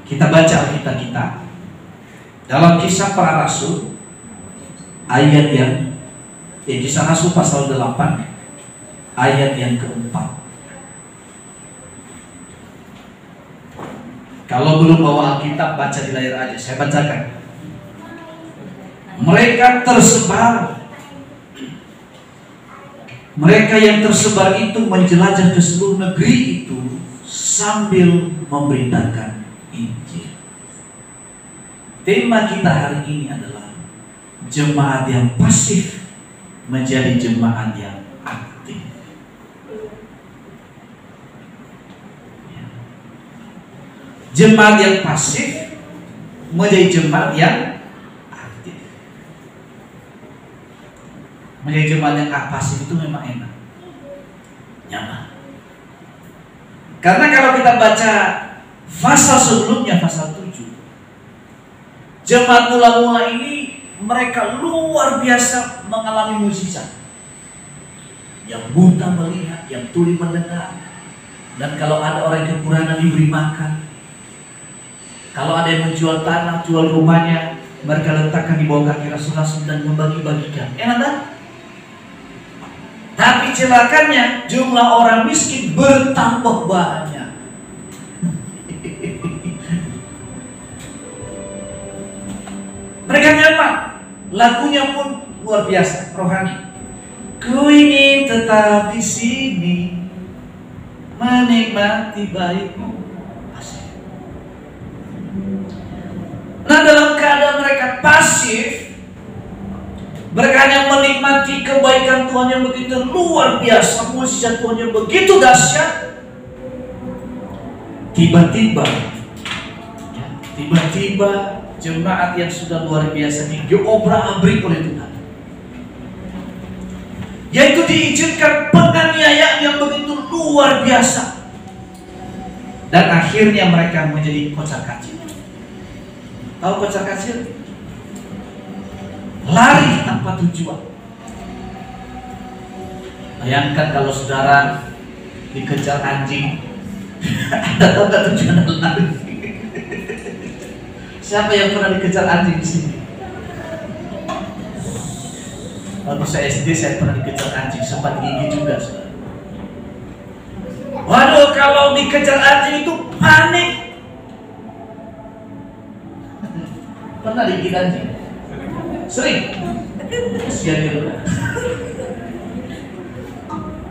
Kita baca Alkitab kita dalam Kisah Para Rasul ayat yang Kisah Rasul pasal 8 ayat yang keempat. Kalau belum bawa Alkitab, baca di layar aja, saya bacakan. Mereka tersebar. Mereka yang tersebar itu menjelajah ke seluruh negeri itu sambil memberitakan Injil. Tema kita hari ini adalah jemaat yang pasif menjadi jemaat yang aktif. Jemaat yang pasif menjadi jemaat yang aktif. Menjadi jemaat yang pasif itu memang enak, nyaman. Karena kalau kita baca pasal sebelumnya, pasal 7, jemaat mula-mula ini mereka luar biasa mengalami mukjizat. Yang buta melihat, yang tuli mendengar, dan kalau ada orang yang kekurangan diberi makan. Kalau ada yang menjual tanah, jual rumahnya, mereka letakkan di bawah kaki rasul-rasul dan membagi-bagikan. Enak kan? Tapi celakanya jumlah orang miskin bertambah banyak. Mereka nyaman, lagunya pun luar biasa, rohani. Ku ingin tetap di sini, menikmati baikmu. Nah, dalam keadaan mereka pasif, mereka hanya menikmati kebaikan Tuhan yang begitu luar biasa, mukjizat Tuhan yang begitu dahsyat. Tiba-tiba jemaat yang sudah luar biasa diobrak-abrik oleh Tuhan, yaitu diizinkan penganiayaan yang begitu luar biasa, dan akhirnya mereka menjadi kocar-kacir. Tahu kocar-kacir? Lari tanpa tujuan. Bayangkan kalau saudara dikejar anjing. Anda tahu gak tujuan lari? Siapa yang pernah dikejar anjing di sini? Waktu saya SD saya pernah dikejar anjing, sempat gigi juga, saudara. Waduh, kalau dikejar anjing itu panik. Pernah digigit anjing? Sering? Kasihan gitu.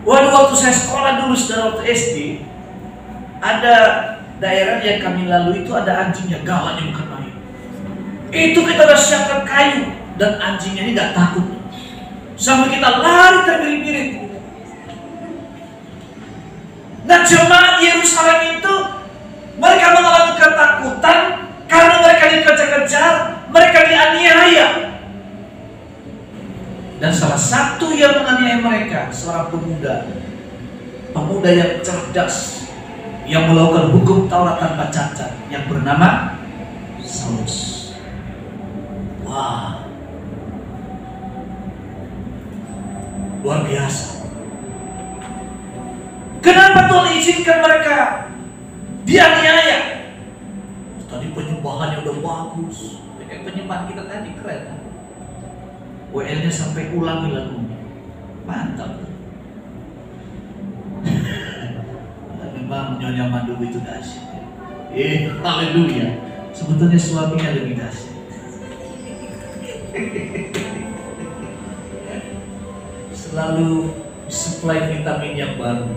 Waduh, waktu saya sekolah dulu, saudara, waktu SD, ada daerah yang kami lalui itu ada anjingnya, galaknya bukan main. Itu kita udah siapkan kayu, dan anjingnya ini gak takut. Sampai kita lari terbirit-birit. Nah, jemaat Yerusalem itu mereka mengalami ketakutan karena mereka dikejar-kejar, mereka dianiaya. Dan salah satu yang menganiaya mereka seorang pemuda yang cerdas, yang melakukan hukum Taurat tanpa cacat, yang bernama Saulus. Wah, luar biasa. Kenapa Tuhan izinkan mereka dianiaya? Tadi penyembahannya udah bagus, kayak penyembahan kita tadi keren kan? WL-nya sampai ulangi lagunya, mantap. Memang Nyonya Mandu itu dahsyat. Haleluya. Sebetulnya suaminya lebih dahsyat. Selalu supply vitamin yang baru.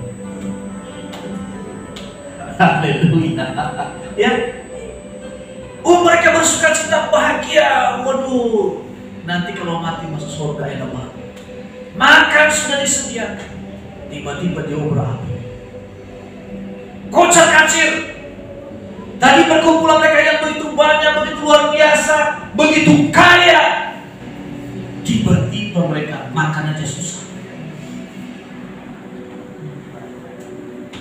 Haleluya. Ya. Mereka bersuka cita, bahagia. Waduh, nanti kalau mati masuk surga enak banget. Makan sudah disediakan. Tiba-tiba diobrak-abrik. Kocar-kacir. Tadi perkumpulan mereka yang begitu banyak, begitu luar biasa, begitu kaya. Tiba-tiba mereka makan aja susah.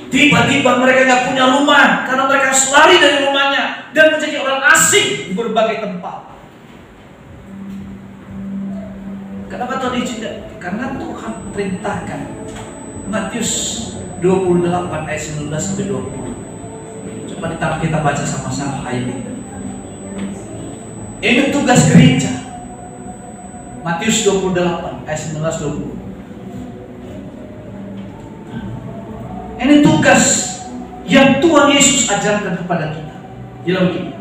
Tiba-tiba mereka gak punya rumah karena mereka harus lari dari rumahnya dan menjadi orang asing di berbagai tempat. Kenapa Tuhan izinkan? Karena Tuhan perintahkan. Matius 28 ayat 19 sampai 20. Coba kita baca sama-sama ayat ini. Ini tugas gereja. Matius 28 ayat 19-20. Ini tugas yang Tuhan Yesus ajarkan kepada kita. Dia begini.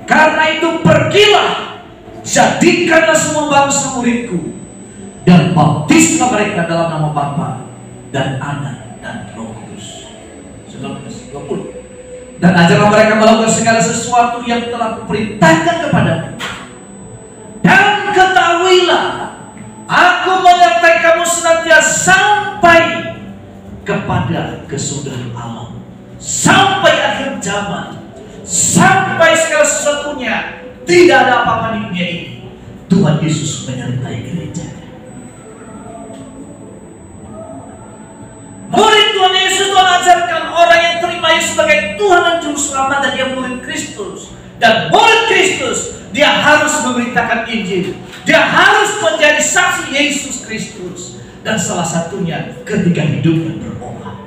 Karena itu pergilah, jadikanlah semua bangsa muridku, dan baptislah mereka dalam nama Bapa dan Anak dan Roh Kudus. 19-20. Dan ajarlah mereka melakukan segala sesuatu yang telah kuperintahkan kepadamu. Dan ketahuilah, aku menyertai kamu senantiasa sampai kepada kesudahan alam, sampai akhir zaman, sampai segala sesuatunya. Tidak ada apa-apa di dunia ini. Tuhan Yesus menyertai gereja. Murid Tuhan Yesus, Tuhan ajarkan orang yang terima Yesus sebagai Tuhan dan Juru Selamat, dan dia murid Kristus. Dan murid Kristus, dia harus memberitakan Injil. Dia harus menjadi saksi Yesus Kristus. Dan salah satunya ketika hidupnya berubah.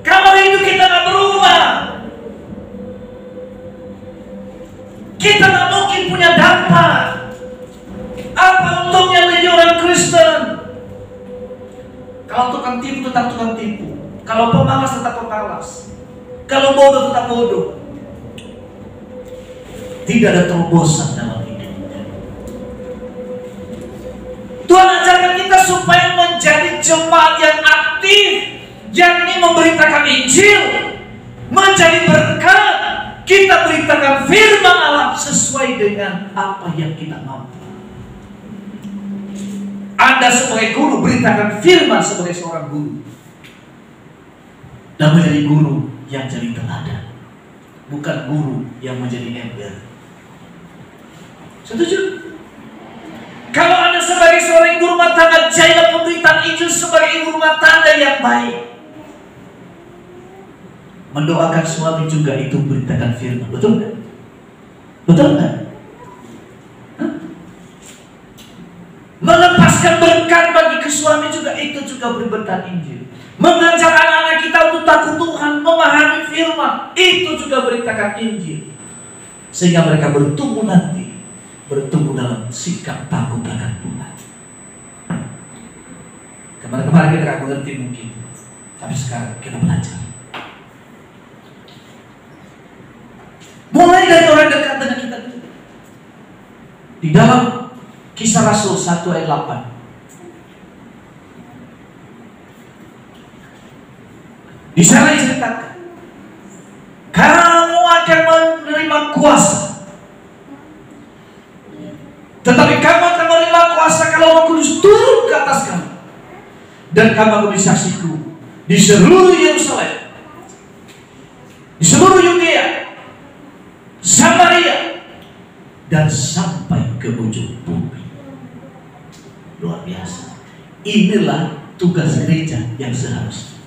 Kalau hidup kita tidak berubah, kita tidak mungkin punya dampak. Apa untungnya menjadi orang Kristen? Kalau tukang tipu tetap tukang tipu, kalau pemalas tetap pemalas, kalau bodoh tetap bodoh. Tidak ada terobosan dalam hidup. Tuhan ajarkan kita supaya menjadi jemaat yang aktif, yakni memberitakan Injil, menjadi berkat. Kita beritakan firman Allah sesuai dengan apa yang kita mampu. Anda sebagai guru, beritakan firman sebagai seorang guru, dan menjadi guru yang jadi teladan, bukan guru yang menjadi ember. Setuju? Kalau Anda sebagai seorang ibu rumah tangga, jadilah pemberitaan Injil sebagai ibu rumah tangga yang baik. Mendoakan suami juga itu beritakan firman. Betul kan? Betul kan? Melepaskan berkat bagi ke suami juga, itu juga berberkat Injil. Mengajar anak-anak kita untuk takut Tuhan, memahami firman, itu juga beritakan Injil. Sehingga mereka bertumbuh nanti, bertumbuh dalam sikap takut akan Tuhan. Kemarin-kemarin kita tidak mengerti mungkin, tapi sekarang kita belajar. Mulai dari orang dekat dengan kita. Di dalam Kisah Rasul 1 ayat 8. Di sana diceritakan, kamu akan menerima kuasa. Tetapi kamu akan menerima kuasa kalau Roh Kudus turun ke atas kamu. Dan kamu akan menjadi saksiku di seluruh Yerusalem, di seluruh Yudea, Samaria, dan sampai ke ujung bumi. Luar biasa. Inilah tugas gereja yang seharusnya.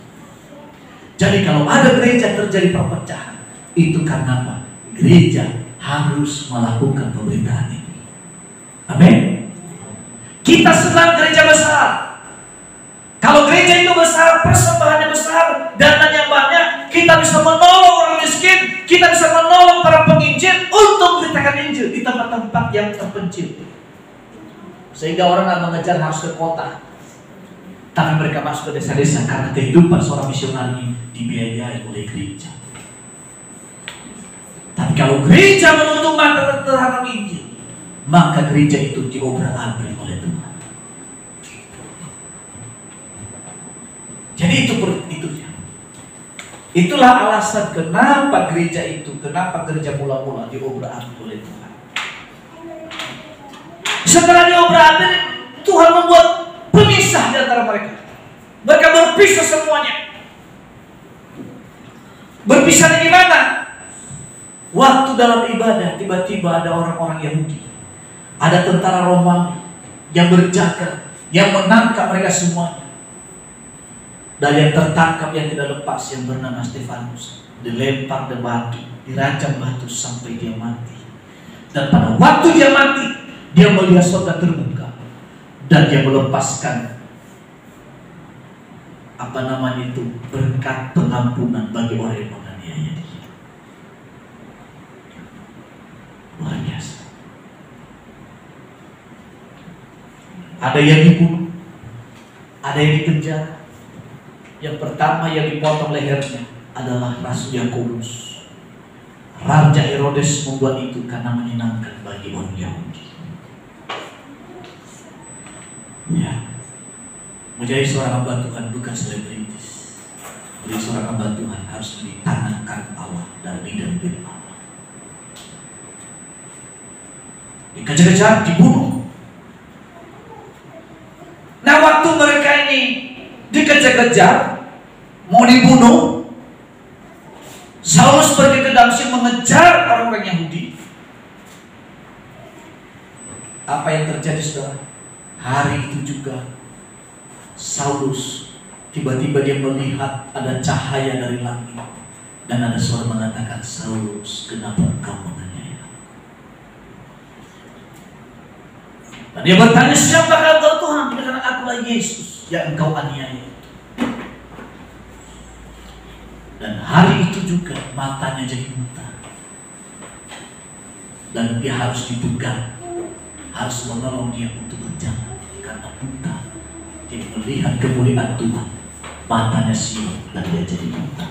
Jadi kalau ada gereja terjadi perpecahan, itu karena apa? Gereja harus melakukan pemberitaan ini. Amin. Kita senang gereja besar. Kalau gereja itu besar, persembahannya besar, dananya banyak, kita bisa menolong orang miskin, kita bisa menolong para penginjil untuk memberitakan Injil di tempat-tempat yang terpencil. Sehingga orang tidak mengejar harus ke kota, tapi mereka masuk ke desa-desa karena kehidupan seorang misionari dibiayai oleh gereja. Tapi kalau gereja menutup mata terhadap Injil, maka gereja itu diobrak-abrik oleh Tuhan. Jadi itulah alasan kenapa gereja mula-mula diobrak-abrik oleh Tuhan. Setelah diobrak-abrik, Tuhan membuat pemisah di antara mereka. Mereka berpisah semuanya. Berpisah di mana? Waktu dalam ibadah, tiba-tiba ada orang-orang Yahudi, ada tentara Romawi yang berjaga, yang menangkap mereka semuanya. Dan yang tertangkap yang tidak lepas, yang bernama Stefanus, dilempar ke batu, dirajam batu sampai dia mati. Dan pada waktu dia mati, dia melihat surga terbuka dan dia melepaskan berkat pengampunan bagi orang yang menganiaya dia. Luar biasa. Ada yang dibunuh, ada yang dipenjara. Yang pertama yang dipotong lehernya adalah Rasul Yakobus. Raja Herodes membuat itu karena menyenangkan bagi orang Yahudi. Ya, menjadi seorang hamba Tuhan bukan selebritis. Menjadi seorang hamba Tuhan harus ditanamkan Allah dan bidang-bidang Allah. Dikejar-kejar, dibunuh. Nah, waktu mereka ini dikejar-kejar, mau dibunuh, Saulus pergi ke Damsyik mengejar orang-orang Yahudi. Apa yang terjadi, saudara? Hari itu juga Saulus tiba-tiba dia melihat ada cahaya dari langit dan ada suara mengatakan, Saulus, kenapa engkau menganiaya? Dan dia bertanya, siapakah engkau Tuhan? Dia kata, akulah Yesus yang engkau aniaya. Dan hari itu juga matanya jadi buta. Dan dia harus dipegang, harus menolong dia untuk berjalan karena buta. Dia melihat kemuliaan Tuhan, matanya silau dan dia jadi buta.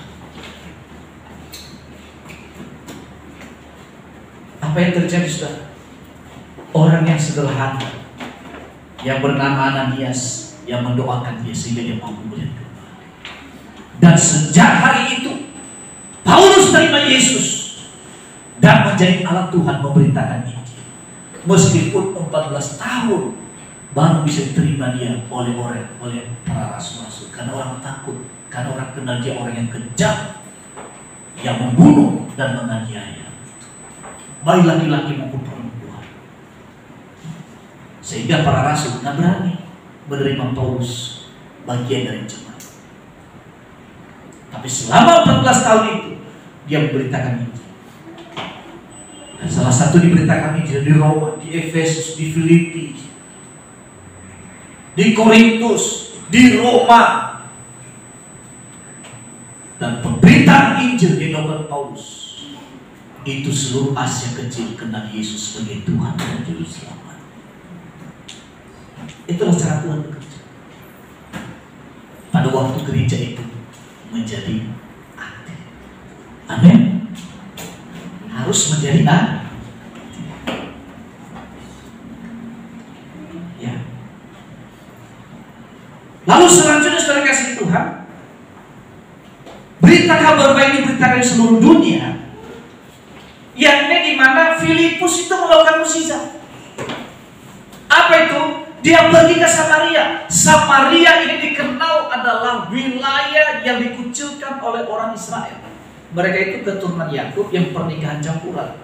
Apa yang terjadi, saudara? Orang yang sederhana, yang bernama Ananias, yang mendoakan dia sehingga dia mampu melihat kembali. Dan sejak hari itu Paulus terima Yesus dan menjadi alat Tuhan memberitakan Injil. Meskipun 14 tahun baru bisa diterima dia oleh para rasul-rasul, karena orang takut, karena orang kenal dia orang yang kejam, yang membunuh dan menganiaya, baik laki-laki maupun perempuan. Sehingga para rasul tidak berani menerima Paulus bagian dari jemaat. Tapi selama 14 tahun itu dia memberitakan Injil. Dan salah satu diberitakan Injil di Roma, di Efesus, di Filipi, di Korintus, di Roma. Dan pemberitaan Injil di nomor Paulus itu seluruh Asia kecil kenal Yesus sebagai Tuhan dan Juru Selamat. Itulah cara Tuhan bekerja. Pada waktu gereja itu menjadi aktif. Amin. Harus menjadi aktif. Ya. Lalu selanjutnya, saudara kasih Tuhan, berita kabar baik diberitakan di seluruh dunia, yakni di mana Filipus itu melakukan mukjizat. Apa itu? Dia pergi ke Samaria. Samaria ini dikenal adalah wilayah yang dikucilkan oleh orang Israel. Mereka itu keturunan Yakub yang pernikahan campuran.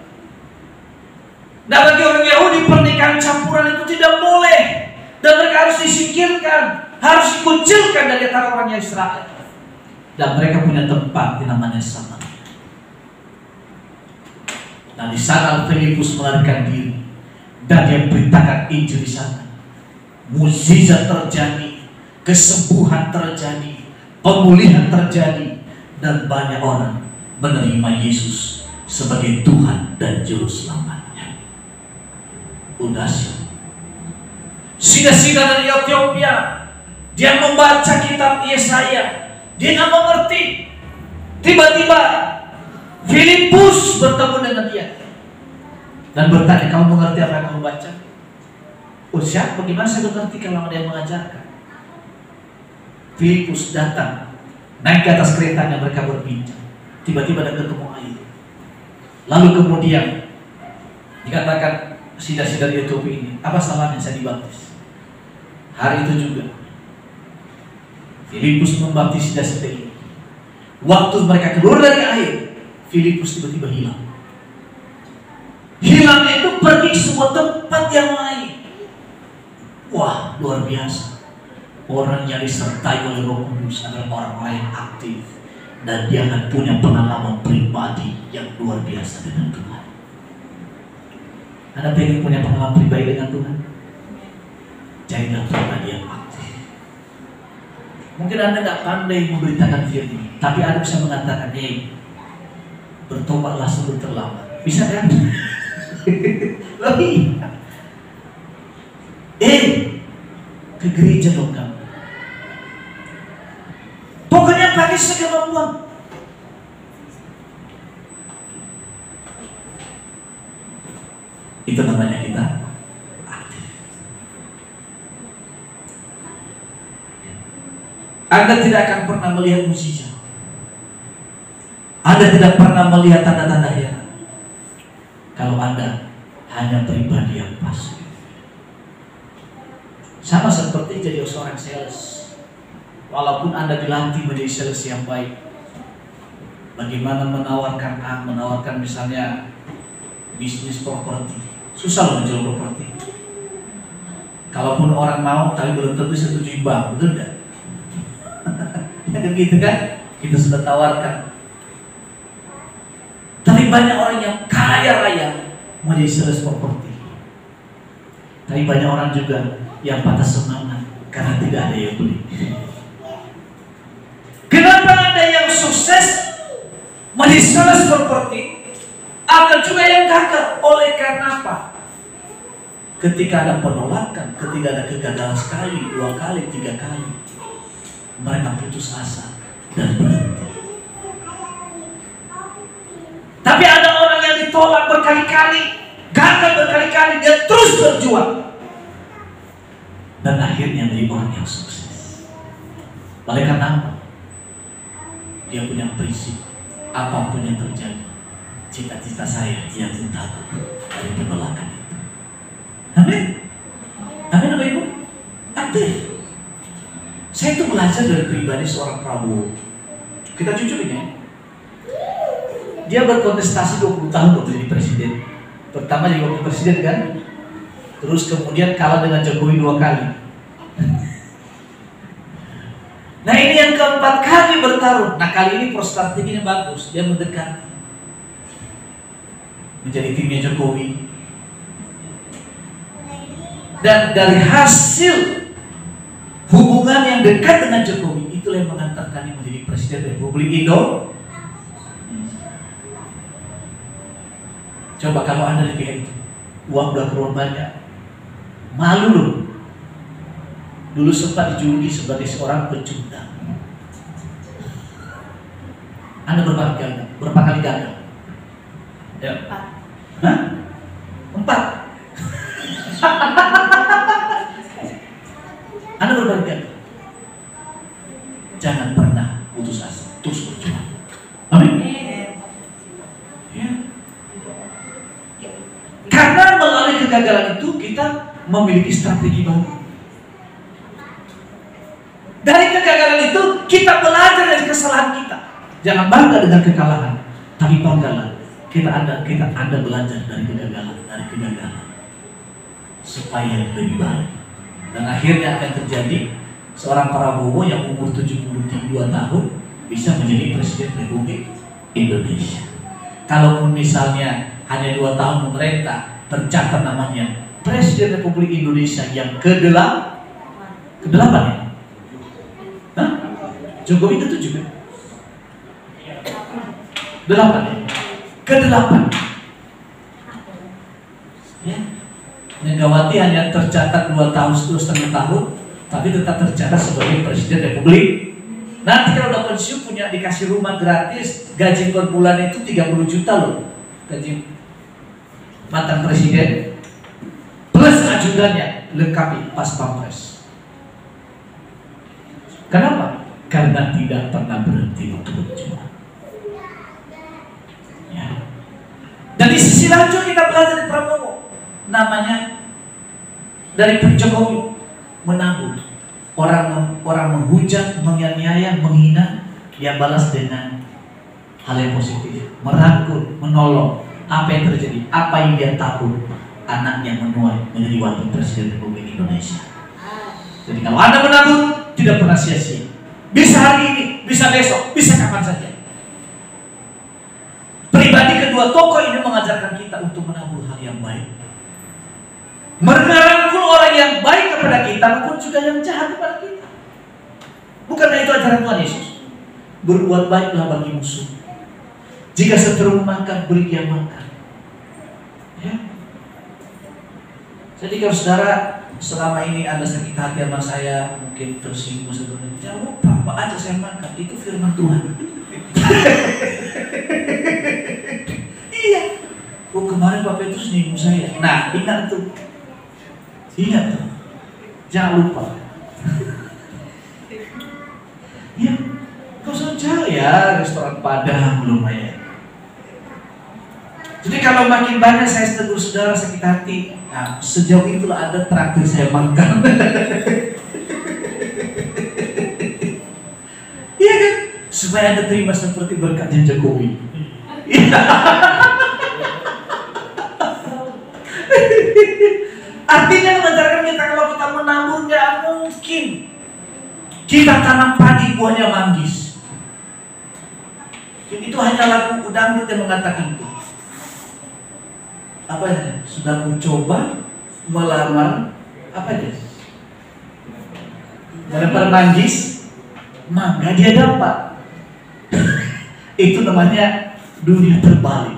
Nah, bagi orang Yahudi pernikahan campuran itu tidak boleh, dan mereka harus disingkirkan, harus dikucilkan dari antara orang Israel. Dan mereka punya tempat di namanya Samaria. Nah, di sana Filipus melarikan diri dan dia beritakan Injil di sana. Mukjizat terjadi, kesembuhan terjadi, pemulihan terjadi, dan banyak orang menerima Yesus sebagai Tuhan dan Juru Selamatnya. Udahnya Sida-sida dari Ethiopia, dia membaca kitab Yesaya, dia nggak mengerti. Tiba-tiba Filipus bertemu dengan dia dan bertanya, kamu mengerti apa yang kamu baca? Oh, siapa? Bagaimana saya mengerti kalau ada yang mengajarkan? Filipus datang, naik ke atas keretanya, mereka berbincang. Tiba-tiba ada ketemu air. Lalu kemudian dikatakan, sida-sida di Ethiopia ini, apa salahnya saya dibaptis? Hari itu juga Filipus membaptis sida-sida ini. Waktu mereka keluar dari air, Filipus tiba-tiba hilang. Hilang itu pergi ke sebuah tempat yang lain. Wah, luar biasa. Orang yang disertai oleh Roh Kudus adalah orang-orang yang aktif, dan dia akan punya pengalaman pribadi yang luar biasa dengan Tuhan. Anda pengen punya pengalaman pribadi dengan Tuhan? Jadilah pribadi yang aktif. Mungkin Anda nggak pandai memberitakan firman, tapi Anda bisa mengatakan, hey, bertobatlah sebelum terlambat. Bisa kan? Lebih. Ke gereja dong kamu. Pokoknya pakai sekemampuan. Itu namanya kita aktif. Anda tidak akan pernah melihat mukjizat. Anda tidak pernah melihat tanda-tanda heran kalau Anda hanya pribadi yang pasif. Sama seperti jadi seorang sales. Walaupun Anda dilatih menjadi sales yang baik, bagaimana menawarkan misalnya bisnis properti, susah loh menjual properti. Kalaupun orang mau, tapi belum tentu setuju bank, betul tidak? Gitu kan? Kita sudah tawarkan. Tapi banyak orang yang kaya raya menjadi sales properti. Tapi banyak orang juga yang patah semangat karena tidak ada yang beli. Kenapa ada yang sukses menjadi sales properti, ada juga yang gagal? Oleh karena apa? Ketika ada penolakan, ketika ada kegagalan sekali, 2 kali, 3 kali, mereka putus asa dan berhenti. Tapi ada orang yang ditolak berkali-kali, gagal berkali-kali, dia terus berjuang dan akhirnya menjadi orang yang sukses. Oleh karena apa? Dia punya prinsip, apapun yang terjadi, cita-cita saya yang utama dari penolakan itu. Amin. Amin Bapak Ibu. Aktif. Saya itu belajar dari pribadi seorang Prabowo. Kita jujur ini ya. Dia berkontestasi 20 tahun untuk jadi presiden. Pertama jadi wakil presiden kan. Terus kemudian kalah dengan Jokowi 2 kali. Nah ini yang keempat kali bertarung. Nah kali ini strateginya bagus. Dia mendekat menjadi timnya Jokowi. Dan dari hasil hubungan yang dekat dengan Jokowi, itulah yang mengantarkan dia menjadi Presiden Republik Indonesia. Coba kalau Anda di pihak itu, uang udah keluar banyak, malu loh. Dulu sempat dijuluki sebagai seorang pecundang. Anda berapa kali gagal? Ya. 4. Hah? 4. Anda berapa kali? Jangan pernah putus asa, terus berjuang. Amin. Ya. Karena melalui kegagalan itu kita memiliki strategi baru. Dari kegagalan itu kita belajar dari kesalahan kita. Jangan bangga dengan kekalahan, tapi banggalah Anda belajar dari kegagalan, supaya lebih baik. Dan akhirnya akan terjadi seorang Prabowo yang umur 72 tahun bisa menjadi Presiden Republik Indonesia. Kalaupun misalnya hanya 2 tahun memerintah, tercatat namanya Presiden Republik Indonesia yang ke-8 ya? Hah? Jokowi ke-7 kan? 8 ya? Ke-8 ya? Megawati hanya tercatat 2 tahun, 2,5 tahun, tapi tetap tercatat sebagai Presiden Republik. Nanti kalau udah pensiun punya dikasih rumah gratis, gaji per bulan itu 30 juta loh, gaji mantan presiden, plus ajudannya lengkapi pas pampres. Kenapa? Karena tidak pernah berhenti untuk berjuang. Ya. Dan di sisi lain kita belajar dari Prabowo. Namanya dari Jokowi, menabur. Orang menghujat, menganiaya, menghina, dia balas dengan hal yang positif, merangkul, menolong. Apa yang terjadi? Apa yang dia takut? Anaknya menuai menjadi wakil Presiden Republik Indonesia. Jadi kalau Anda menabur, tidak pernah sia-sia. Bisa hari ini, bisa besok, bisa kapan saja. Pribadi kedua tokoh ini mengajarkan kita untuk menabur hal yang baik, merangkul orang yang baik kepada kita, maupun juga yang jahat kepada kita. Bukankah itu ajaran Tuhan Yesus? Berbuat baiklah bagi musuh. Jika seteru makan, beri dia makan. Ya. Jadi kalau saudara selama ini Anda sakit hati sama saya, mungkin tersinggung sebenarnya, jangan lupa Pak, ajak saya makan. Itu firman Tuhan. Iya. Oh, kemarin Pak Petrus nyinggung saya. Nah, ingat tuh. Ingat tuh. Jangan lupa. Ya, kau saja ya restoran Padang lumayan. Jadi kalau makin banyak saya tegur saudara sakit hati, nah, sejauh itulah ada traktir saya makan. Iya kan? Supaya Anda terima seperti berkatnya Jokowi. Artinya mengajarkan kita kalau kita menabur nggak mungkin kita tanam padi buahnya manggis. Itu hanya lagu dangdut yang mengatakan itu. Apa ya? Sudah mencoba melamar apa ya? Melamar manggis, mangga dia dapat. Itu namanya dunia terbalik.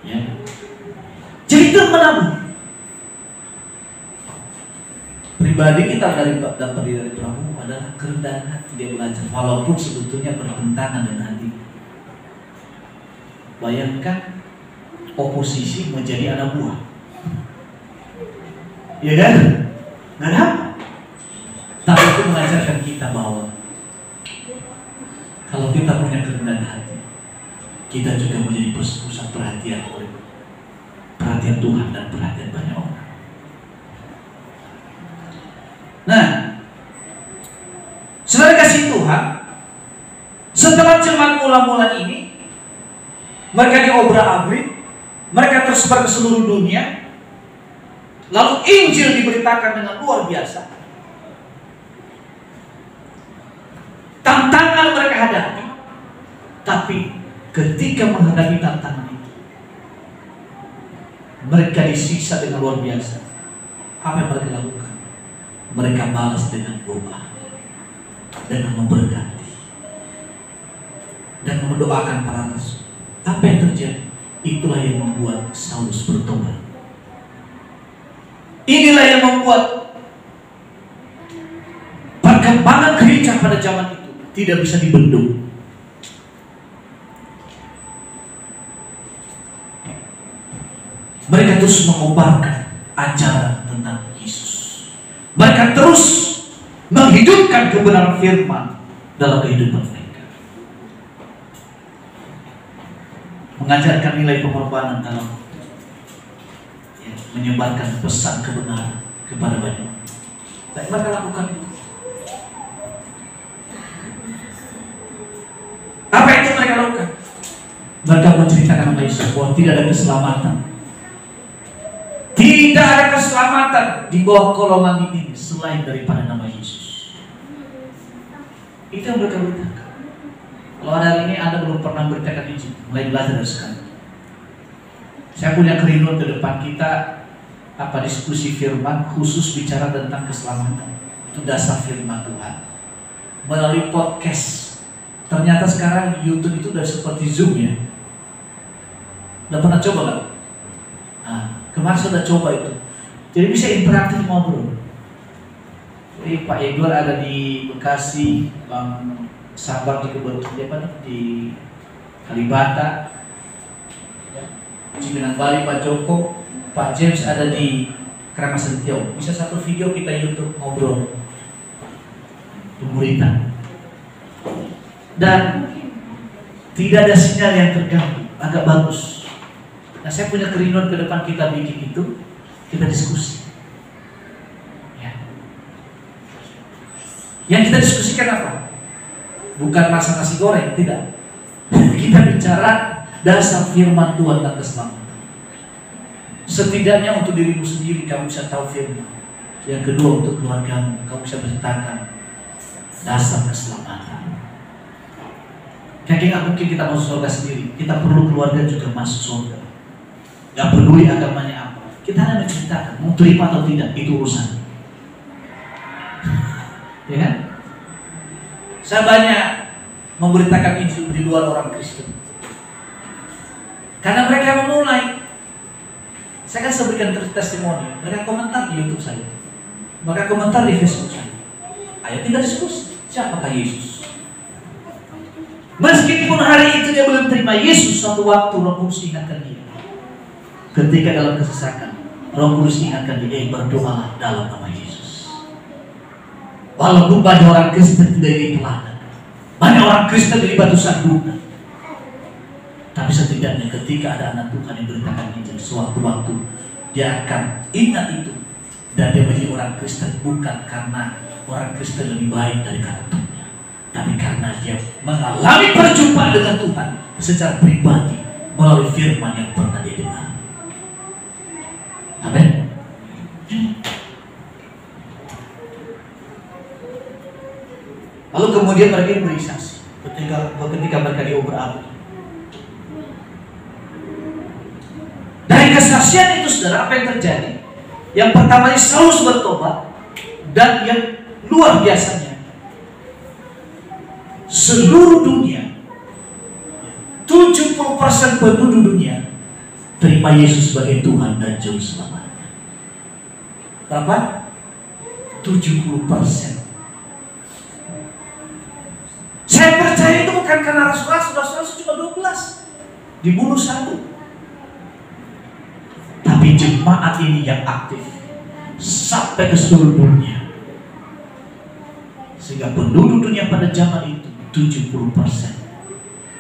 Ya. Jadi itu menabur. Pribadi kita dari Prabowo adalah kerendahan hati dia belajar, walaupun sebetulnya bertentangan dengan hati. Bayangkan oposisi menjadi anak buah, ya kan? Nggak ada apa. Tapi itu mengajarkan kita bahwa kalau kita punya kerendahan hati, kita juga menjadi pusat perhatian oleh perhatian Tuhan dan perhatian banyak orang. Nah, saudara kasih Tuhan, setelah jemaat mula-mula ini, mereka diobrak-abrik, mereka tersebar ke seluruh dunia, lalu Injil diberitakan dengan luar biasa. Tantangan mereka hadapi, tapi ketika menghadapi tantangan itu, mereka disiksa dengan luar biasa. Apa yang mereka lakukan? Mereka balas dengan doa, dengan memberkati, dan mendoakan para rasul. Apa yang terjadi? Itulah yang membuat Saulus bertobat. Inilah yang membuat perkembangan gereja pada zaman itu tidak bisa dibendung. Mereka terus mengobarkan ajaran tentang Yesus. Mereka terus menghidupkan kebenaran firman dalam kehidupan mereka. Mengajarkan nilai pengorbanan dalam menyebarkan pesan kebenaran kepada banyak orang. Tapi mereka lakukan itu. Apa itu mereka lakukan? Mereka menceritakan tentang Yesus bahwa tidak ada keselamatan. Tidak ada keselamatan di bawah kolongan ini selain daripada nama Yesus. Itu yang mereka beritakan. Kalau hari ini Anda belum pernah beritakan Injil, mulai belajar dari sekarang. Saya punya kerinduan ke depan kita diskusi firman khusus bicara tentang keselamatan. Itu dasar firman Tuhan melalui podcast. Ternyata sekarang YouTube itu udah seperti Zoom ya. Udah pernah coba nggak? Kemarin sudah coba itu. Jadi bisa interaktif ngobrol. Jadi Pak Egor ada di Bekasi, Bang Sabar di di Kalibata, Cipinang Bali Pak Joko, Pak James ada di Kramasentiau. Bisa satu video kita YouTube ngobrol pemuritan. Dan tidak ada sinyal yang terganggu, agak bagus. Nah, saya punya kerinduan ke depan kita bikin itu, kita diskusi. Ya. Yang kita diskusikan apa? Bukan masak nasi goreng, tidak. Kita bicara dasar firman Tuhan dan keselamatan. Setidaknya untuk dirimu sendiri kamu bisa tahu firman. Yang kedua untuk keluargamu, kamu bisa berceritakan dasar keselamatan. Kayak nggak mungkin kita masuk surga sendiri, kita perlu keluarga juga masuk surga. Gak peduli agamanya apa, kita hanya menceritakan, mau terima atau tidak, itu urusan. Ya kan? Saya banyak memberitakan Injil di luar orang Kristen. Karena mereka memulai. Saya kan berikan testimoni. Mereka komentar di YouTube saya. Mereka komentar di Facebook saya. Ayo kita diskusi. Siapakah Yesus? Meskipun hari itu dia belum terima Yesus, suatu waktu Roh Kudus ingatkan dia. Ketika dalam kesesakan, Roh Kudus ingatkan dia, berdoalah dalam nama Yesus. Walaupun banyak orang Kristen tidak jadi teladan, banyak orang Kristen jadi batu sandungan, tapi setidaknya ketika ada anak Tuhan yang beritakan Injil, sewaktu-waktu dia akan ingat itu, dan dia menjadi orang Kristen bukan karena orang Kristen lebih baik dari karakternya, tapi karena dia mengalami perjumpaan dengan Tuhan secara pribadi melalui firman yang pernah dia dengar. Amin. Lalu kemudian mereka beri saksi ketika mereka diobrak-abrik. Dari kesaksian itu, saudara, apa yang terjadi? Yang pertamanya Saulus bertobat, dan yang luar biasanya, seluruh dunia, 70% penduduk dunia terima Yesus sebagai Tuhan dan Juru Selamatnya. Berapa? 70%. Saya percaya itu bukan karena rasul-rasul cuma 12, dibunuh 1. Tapi jemaat ini yang aktif sampai ke seluruh dunia, sehingga penduduk dunia pada zaman itu 70%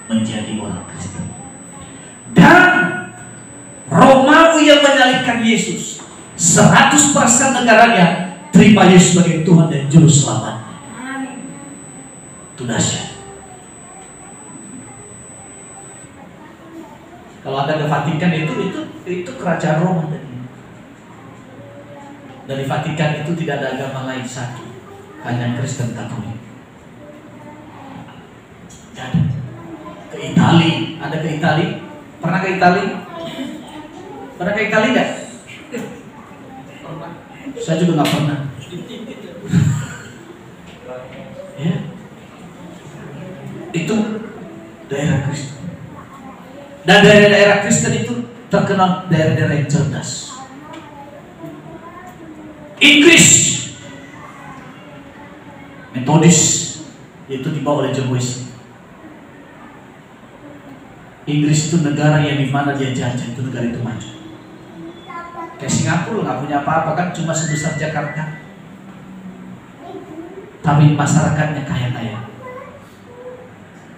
menjadi orang Kristen. Dan Romawi yang menyalibkan Yesus, 100% negaranya terima Yesus sebagai Tuhan dan Juru Selamat. Itu dahsyat. Kalau Anda ke Vatikan itu kerajaan Roma tadi. Dari Vatikan itu tidak ada agama lain satu, hanya Kristen Katolik. Jadi ke Itali, ada ke Itali? Pernah ke Itali? Pernah ke Itali nggak? Saya juga nggak pernah. Ya. Itu daerah Kristen. Dan daerah-daerah Kristen itu terkenal daerah-daerah yang cerdas. Inggris, Metodis, itu dibawa oleh John Wesley. Inggris itu negara yang dimana dia jajah, itu negara itu maju. Kayak Singapura nggak punya apa-apa kan, cuma sebesar Jakarta, tapi masyarakatnya kaya-kaya.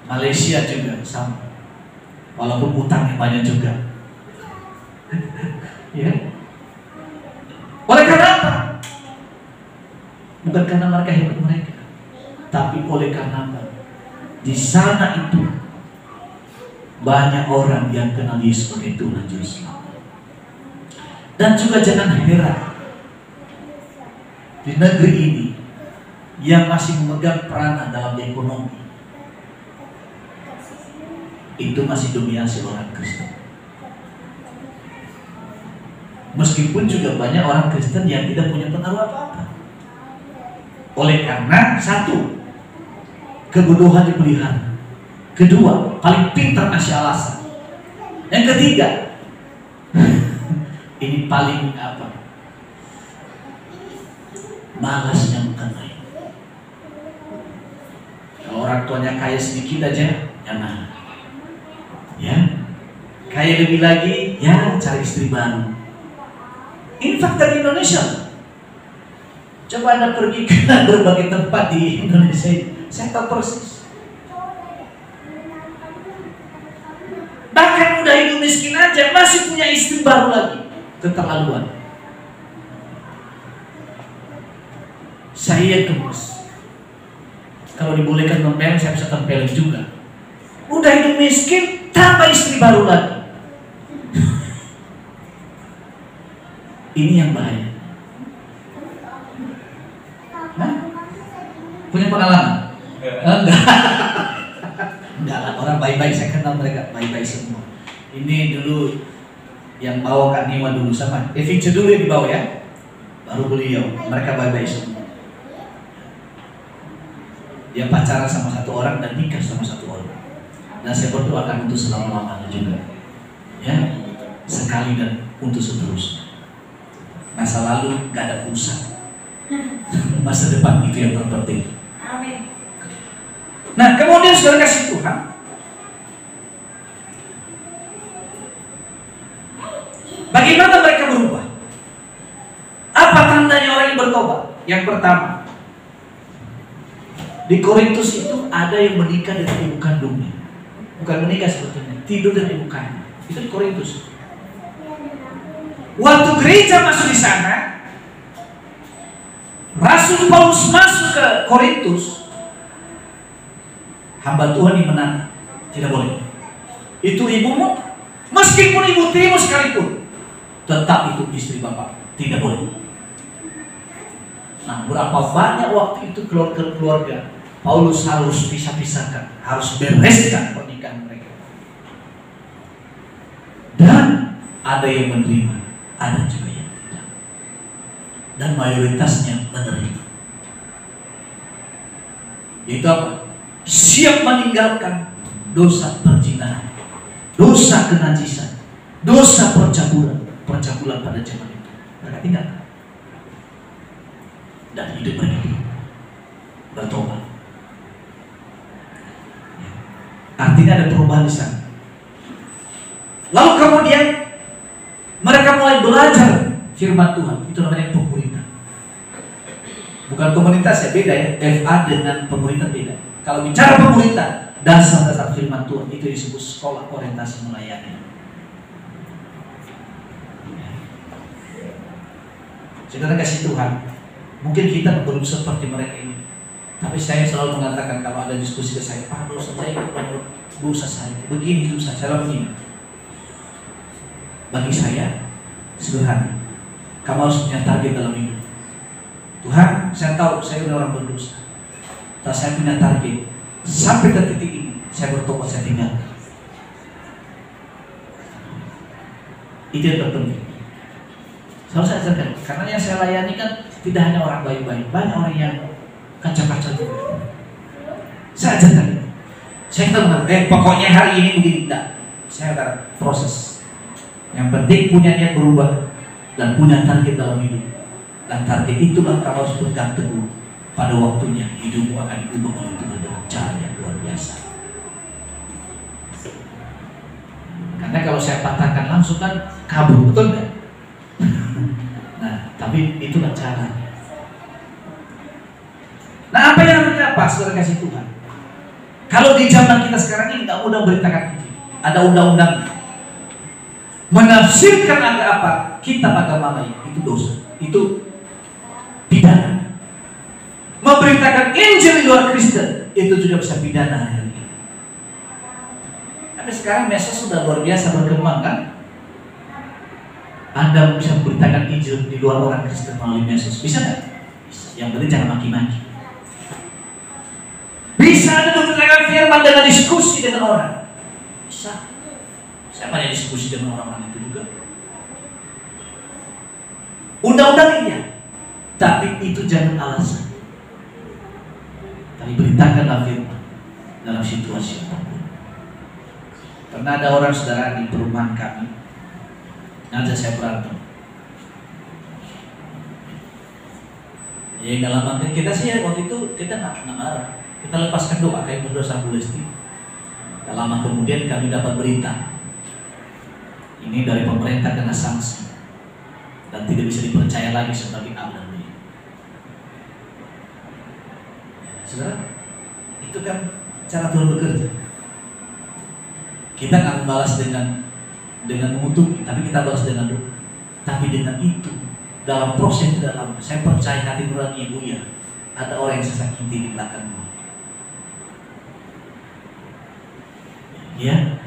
Malaysia juga sama, walaupun utangnya banyak juga. Ya. Oleh karena apa? Bukan karena mereka hebat mereka, tapi oleh karena apa? Di sana itu banyak orang yang kenal Yesus sebagai Tuhan Juru Selamat. Dan juga jangan heran, di negeri ini yang masih memegang peranan dalam ekonomi itu masih dominasi orang Kristen. Meskipun juga banyak orang Kristen yang tidak punya pengaruh apa-apa. Oleh karena satu, kebodohan dipelihara. Kedua, paling pintar ngasih alasan. Yang ketiga, ini paling apa? Malasnya bukan main. Kalau orang tuanya kaya sedikit aja, jangan. Ya, kaya lebih lagi, ya cari istri baru. Ini fakta di Indonesia. Coba Anda pergi ke berbagai tempat di Indonesia, saya tahu persis. Bahkan udah hidup miskin aja masih punya istri baru lagi. Keterlaluan. Saya gemes. Kalau dibolehkan tempelin, saya bisa tempelin juga. Udah hidup miskin, tambah istri baru lagi. Ini yang bahaya. Nah, punya pengalaman? Enggak. Enggak lah, orang baik-baik, saya kenal mereka baik-baik semua. Ini dulu yang bawa Kak Nima dulu sama Evice dulu yang dibawa ya, baru beliau. Mereka baik-baik semua. Dia pacaran sama satu orang dan nikah sama satu orang. Dan saya berdoakan untuk selama-lamanya juga. Ya, sekali dan untuk seterusnya. Masa lalu gak ada pulsa. Masa depan itu yang terpenting. Amin. Nah, kemudian saudara kasih Tuhan, bagaimana mereka berubah? Apa tandanya orang yang bertobat? Yang pertama, di Korintus itu ada yang menikah dengan ibu kandungnya. Bukan menikah sebetulnya, tidur dengan ibu kandung. Itu di Korintus. Waktu gereja masuk di sana, Rasul Paulus masuk ke Korintus, hamba Tuhan yang menang, tidak boleh. Itu ibumu, meskipun ibu tirimu sekalipun, tetap itu istri bapak, tidak boleh. Nah, berapa banyak waktu itu keluarga Paulus harus pisah-pisahkan, harus bereskan pernikahan mereka. Dan ada yang menerima, ada juga yang tidak. Dan mayoritasnya menerima. Itu apa? Siap meninggalkan dosa perzinahan, dosa kenajisan, dosa percabulan pada zaman itu. Mereka tinggalkan. Dan hidup mereka bertobat. Artinya ada perubahan di sana. Lalu kemudian mereka mulai belajar firman Tuhan. Itu namanya pemerintah. Bukan komunitas ya, beda ya. FA dengan pemerintah beda. Kalau bicara pemerintah, dasar-dasar firman Tuhan itu disebut sekolah orientasi melayani. Saudara kasih Tuhan, mungkin kita belum seperti mereka ini. Tapi saya selalu mengatakan kalau ada diskusi ke saya, Pak dosa saya itu dosa saya, begini dosa saya begini. Bagi saya sederhana, kamu harus punya target dalam hidup. Tuhan, saya tahu saya orang berdosa, tapi saya punya target sampai ke titik ini, saya bertobat, saya tinggal. Itu yang terpenting. Selalu saya ajarkan, karena yang saya layani kan tidak hanya orang baik-baik, banyak orang yang kacau-kacau juga. Saya ajarkan, saya tahu, pokoknya hari ini begini, enggak. Saya akan proses. Yang penting punya niat berubah dan punya target dalam hidup. Dan target itulah kamu harus pegang teguh. Pada waktunya hidupmu akan diubah oleh Tuhan dengan cara yang luar biasa. Karena kalau saya patahkan langsung kan kabur, betul nggak? Nah, tapi itulah caranya. Nah, apa yang harus apa? Saudara kasih Tuhan. Kalau di zaman kita sekarang ini nggak mudah beritakan ini. Ada undang-undang. Menafsirkan agak apa? Kitab agama lain itu dosa. Itu pidana. Memberitakan Injil di luar Kristen itu juga bisa pidana hari ini. Tapi sekarang medsos sudah luar biasa berkembang kan? Anda bisa memberitakan Injil di luar orang Kristen melalui medsos, bisa nggak? Bisa. Yang penting jangan maki-maki. Bisa Anda memberitakan firman dengan diskusi dengan orang, bisa. Saya banyak diskusi dengan orang-orang itu juga. Undang-undang ini ya, tapi itu jangan alasan. Tapi beritakanlah firman dalam situasi apapun. Pernah ada orang saudara di perumahan kami, ngajak saya berantem. Ya dalam mantan kita sih ya, waktu itu kita nggak marah, kita lepaskan doa kayak berdosa Bulesti. Tak lama kemudian kami dapat berita, ini dari pemerintah kena sanksi dan tidak bisa dipercaya lagi sebagai A dan B. Saudara, itu kan cara Tuhan bekerja. Kita nggak membalas dengan mengutuk, tapi kita balas dengan doa. Tapi dengan itu, dalam proses tidak lama, saya percaya hati nurani Ibu ya, ada orang yang saya sakiti di belakang. Ya,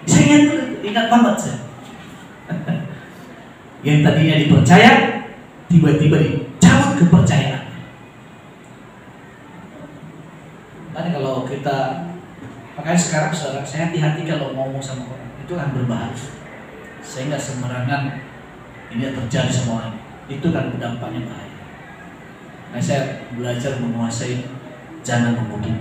saya ingat banget saya. Yang tadinya dipercaya, tiba-tiba dicabut kepercayaan. Makanya kalau kita, makanya sekarang saudara, saya hati-hati kalau ngomong sama orang, itu kan berbahaya. Saya nggak sembarangan ini terjadi sama orang, itu kan dampaknya bahaya. Nah, saya belajar menguasai jangan mengutuk.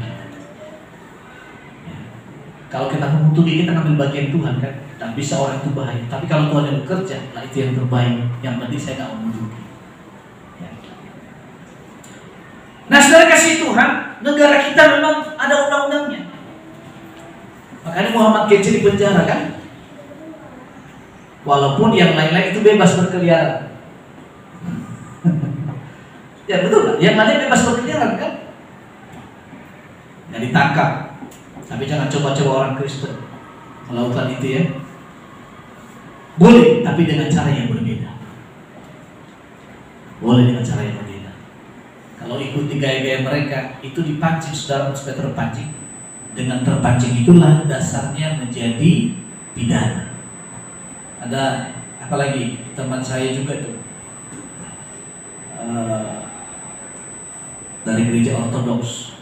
Kalau kita mengutuki, kita ngambil bagian Tuhan kan, dan bisa orang itu bahaya. Tapi kalau Tuhan yang bekerja, nah itu yang terbaik. Yang penting saya nggak mengutuki. Ya. Nah, saudara kasih Tuhan, negara kita memang ada undang-undangnya. Makanya Muhammad Kecil di penjara kan, walaupun yang lain-lain itu bebas berkeliaran. Ya betul kan? Yang lain bebas berkeliaran kan, nggak ditangkap. Tapi jangan coba-coba orang Kristen melakukan itu ya. Boleh, tapi dengan cara yang berbeda. Boleh dengan cara yang berbeda. Kalau ikuti gaya-gaya mereka, itu dipancing saudara supaya terpancing. Dengan terpancing itulah dasarnya menjadi pidana. Ada apalagi teman saya juga tuh dari gereja Ortodoks.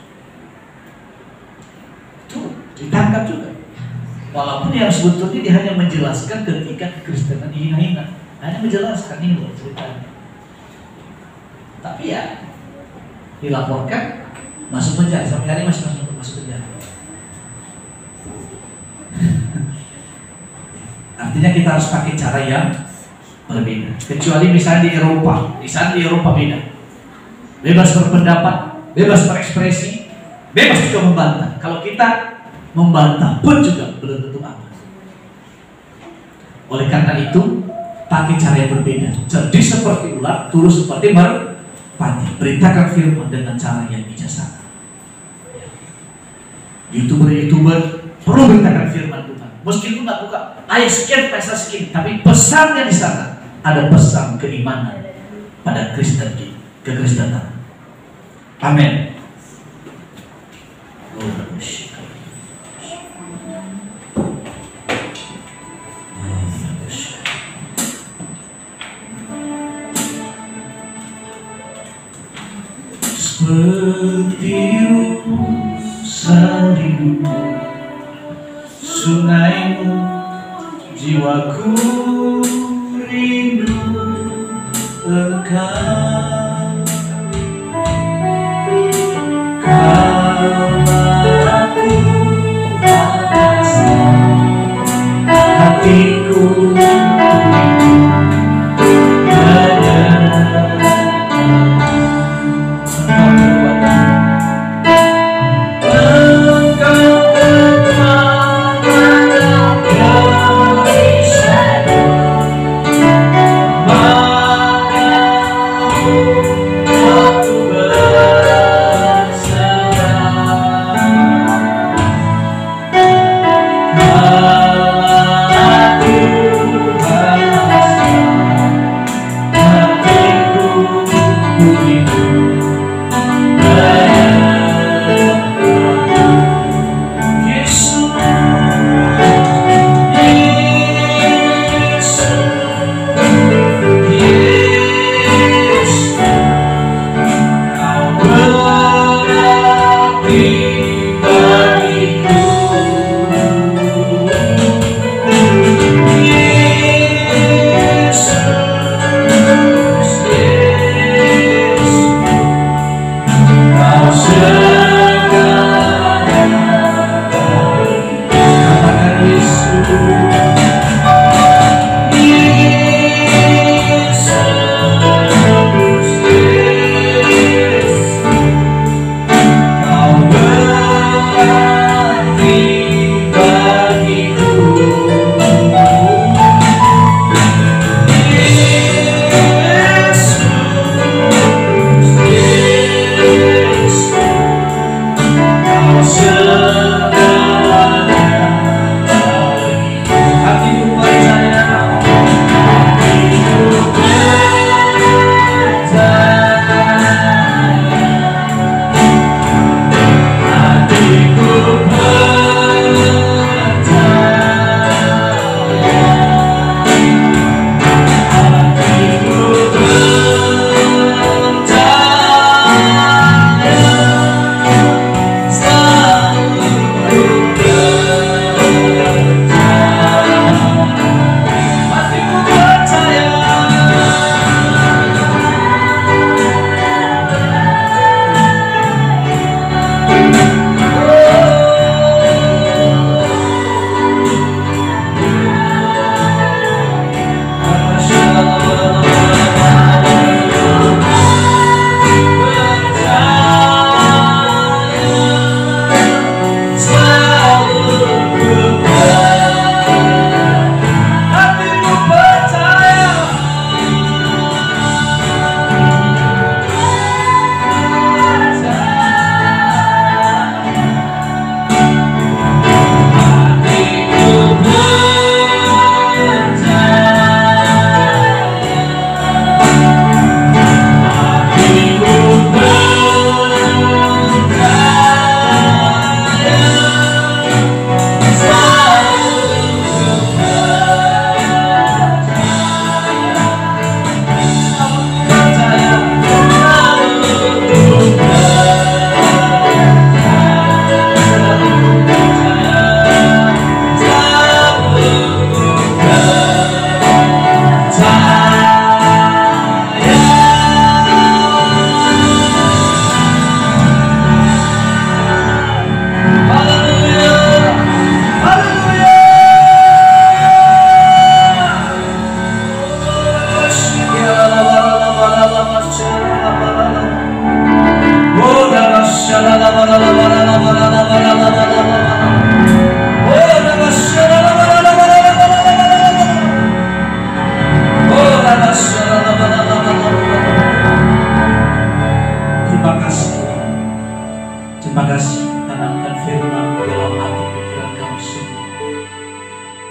Ditangkap juga, walaupun yang sebetulnya dia hanya menjelaskan ketika kekristenan dihina-hina, hanya menjelaskan ini loh ceritanya. Tapi ya dilaporkan, masuk penjara, sampai hari masih masuk penjara. Artinya kita harus pakai cara yang berbeda. Kecuali misalnya di Eropa beda, bebas berpendapat, bebas berekspresi, bebas juga membantah. Kalau kita membantah pun juga belum tentu aman. Oleh karena itu, pakai cara yang berbeda. Jadi seperti ular, tulus seperti merpati. Beritakan firman dengan cara yang bijaksana. YouTuber perlu beritakan firman Tuhan. Meskipun nggak buka ayat sekian, pasal sekian, tapi pesannya di sana ada pesan keimanan pada Kristen, kekristenan. Amin. Seperti rusa rindu sungaimu, jiwaku rindu engkau. Kalahku asa, hatiku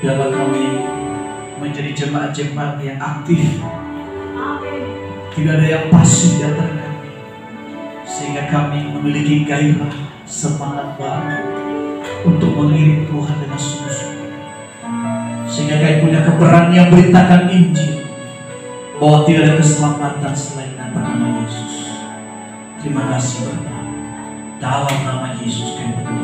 Biarlah kami menjadi jemaat-jemaat yang aktif. Tidak ada yang pasif di antara kami, sehingga kami memiliki gairah, semangat baru untuk mengiring Tuhan dengan sungguh-sungguh. Sehingga kami punya keberanian beritakan Injil, bahwa tidak ada keselamatan selain atas nama Yesus. Terima kasih Bapa. Dalam nama Yesus kami berdoa.